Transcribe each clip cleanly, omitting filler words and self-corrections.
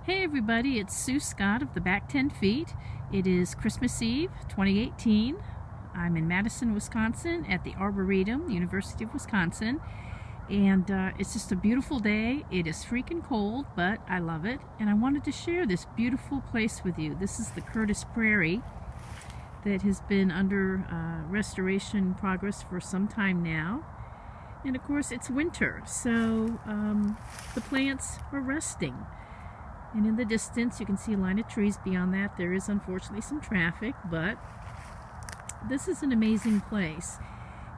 Hey everybody, it's Sue Scott of the Back 10 Feet. It is Christmas Eve 2018. I'm in Madison, Wisconsin at the Arboretum, University of Wisconsin. And it's just a beautiful day. It is freaking cold, but I love it. And I wanted to share this beautiful place with you. This is the Curtis Prairie that has been under restoration progress for some time now. And of course it's winter, so the plants are resting. And in the distance you can see a line of trees. Beyond that there is unfortunately some traffic, but this is an amazing place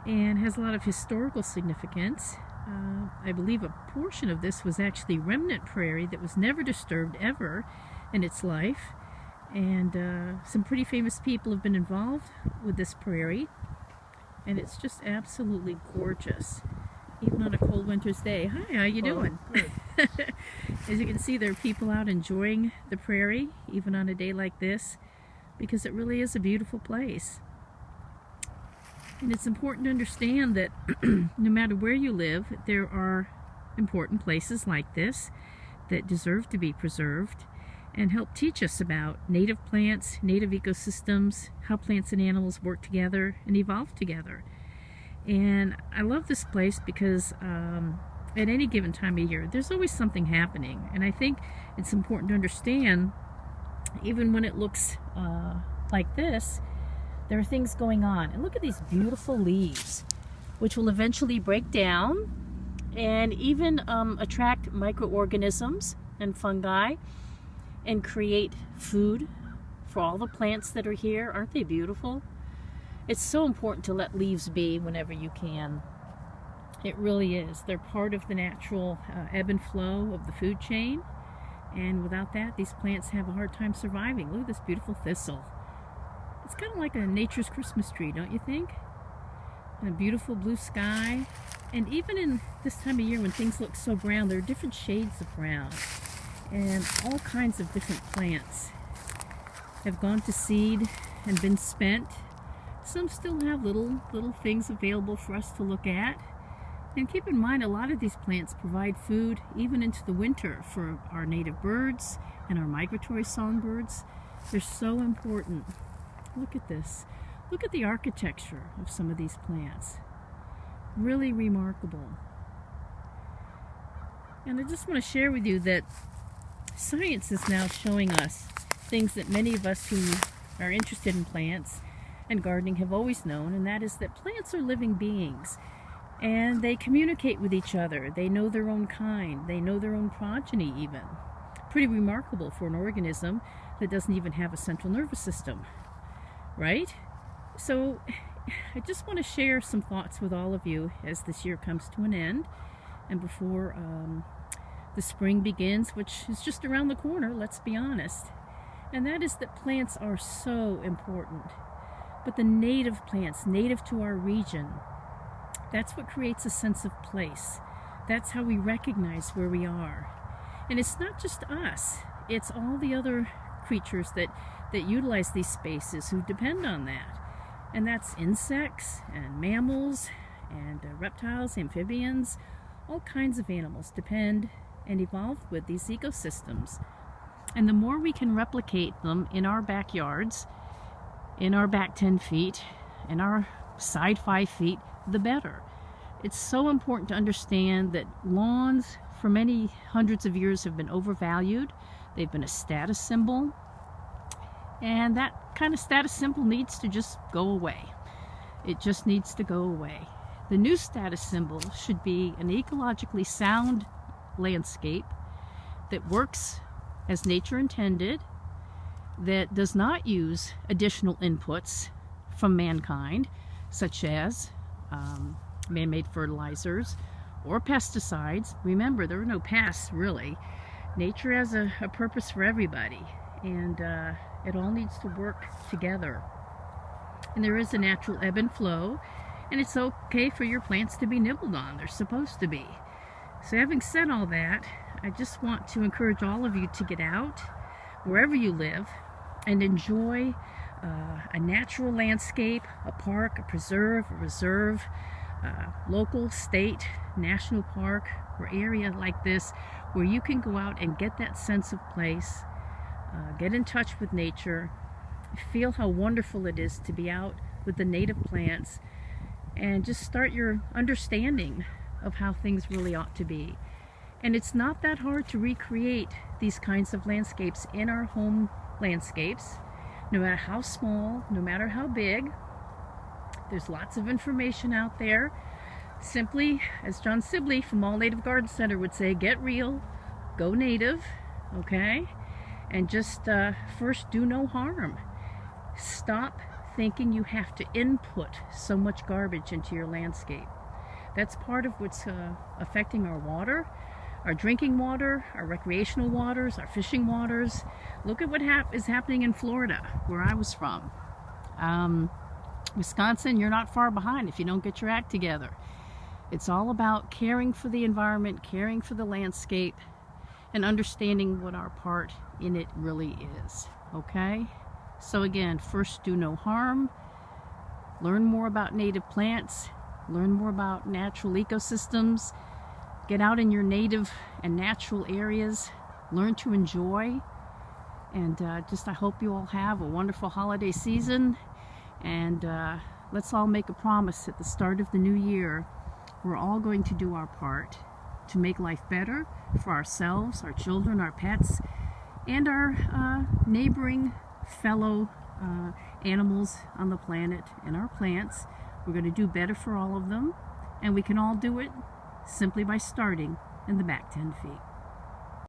and has a lot of historical significance. I believe a portion of this was actually remnant prairie that was never disturbed ever in its life. And some pretty famous people have been involved with this prairie. And it's just absolutely gorgeous, even on a cold winter's day. Hi, how you doing? Good. As you can see, there are people out enjoying the prairie, even on a day like this, because it really is a beautiful place. And it's important to understand that no matter where you live, there are important places like this that deserve to be preserved and help teach us about native plants, native ecosystems, how plants and animals work together and evolve together. And I love this place because at any given time of year, there's always something happening. And I think it's important to understand, even when it looks like this, there are things going on. And look at these beautiful leaves, which will eventually break down and even attract microorganisms and fungi and create food for all the plants that are here. Aren't they beautiful? It's so important to let leaves be whenever you can. It really is. They're part of the natural ebb and flow of the food chain. And without that, these plants have a hard time surviving. Look at this beautiful thistle. It's kind of like a nature's Christmas tree, don't you think? And a beautiful blue sky. And even in this time of year when things look so brown, there are different shades of brown. And all kinds of different plants have gone to seed and been spent. Some still have little things available for us to look at. And keep in mind, a lot of these plants provide food even into the winter for our native birds and our migratory songbirds. They're so important. Look at this. Look at the architecture of some of these plants. Really remarkable. And I just want to share with you that science is now showing us things that many of us who are interested in plants and gardening have always known, and that is that plants are living beings and they communicate with each other. They know their own kind. They know their own progeny even. Pretty remarkable for an organism that doesn't even have a central nervous system, right? So I just want to share some thoughts with all of you as this year comes to an end and before the spring begins, which is just around the corner, let's be honest. And that is that plants are so important. But the native plants, native to our region, that's what creates a sense of place. That's how we recognize where we are. And it's not just us, it's all the other creatures that utilize these spaces who depend on that. And that's insects and mammals and reptiles, amphibians, all kinds of animals depend and evolve with these ecosystems. And the more we can replicate them in our backyards, in our back 10 feet, in our side 5 feet, the better. It's so important to understand that lawns for many hundreds of years have been overvalued. They've been a status symbol. And that kind of status symbol needs to just go away. It just needs to go away. The new status symbol should be an ecologically sound landscape that works as nature intended, that does not use additional inputs from mankind, such as man-made fertilizers or pesticides. Remember, there are no pests, really. Nature has a purpose for everybody, and it all needs to work together. And there is a natural ebb and flow, and it's okay for your plants to be nibbled on. They're supposed to be. So having said all that, I just want to encourage all of you to get out, wherever you live, and enjoy a natural landscape, a park, a preserve, a reserve, local, state, national park, or area like this where you can go out and get that sense of place, get in touch with nature, feel how wonderful it is to be out with the native plants, and just start your understanding of how things really ought to be. And it's not that hard to recreate these kinds of landscapes in our home landscapes, no matter how small, no matter how big. There's lots of information out there. Simply, as John Sibley from All Native Garden Center would say, get real, go native, okay? And just first, do no harm. Stop thinking you have to input so much garbage into your landscape. That's part of what's affecting our water, our drinking water, our recreational waters, our fishing waters. Look at what is happening in Florida, where I was from. Wisconsin, you're not far behind if you don't get your act together. It's all about caring for the environment, caring for the landscape, and understanding what our part in it really is, okay? So again, first, do no harm. Learn more about native plants. Learn more about natural ecosystems. Get out in your native and natural areas. Learn to enjoy. And I hope you all have a wonderful holiday season. And let's all make a promise at the start of the new year. We're all going to do our part to make life better for ourselves, our children, our pets, and our neighboring fellow animals on the planet and our plants. We're going to do better for all of them, and we can all do it simply by starting in the back 10 feet.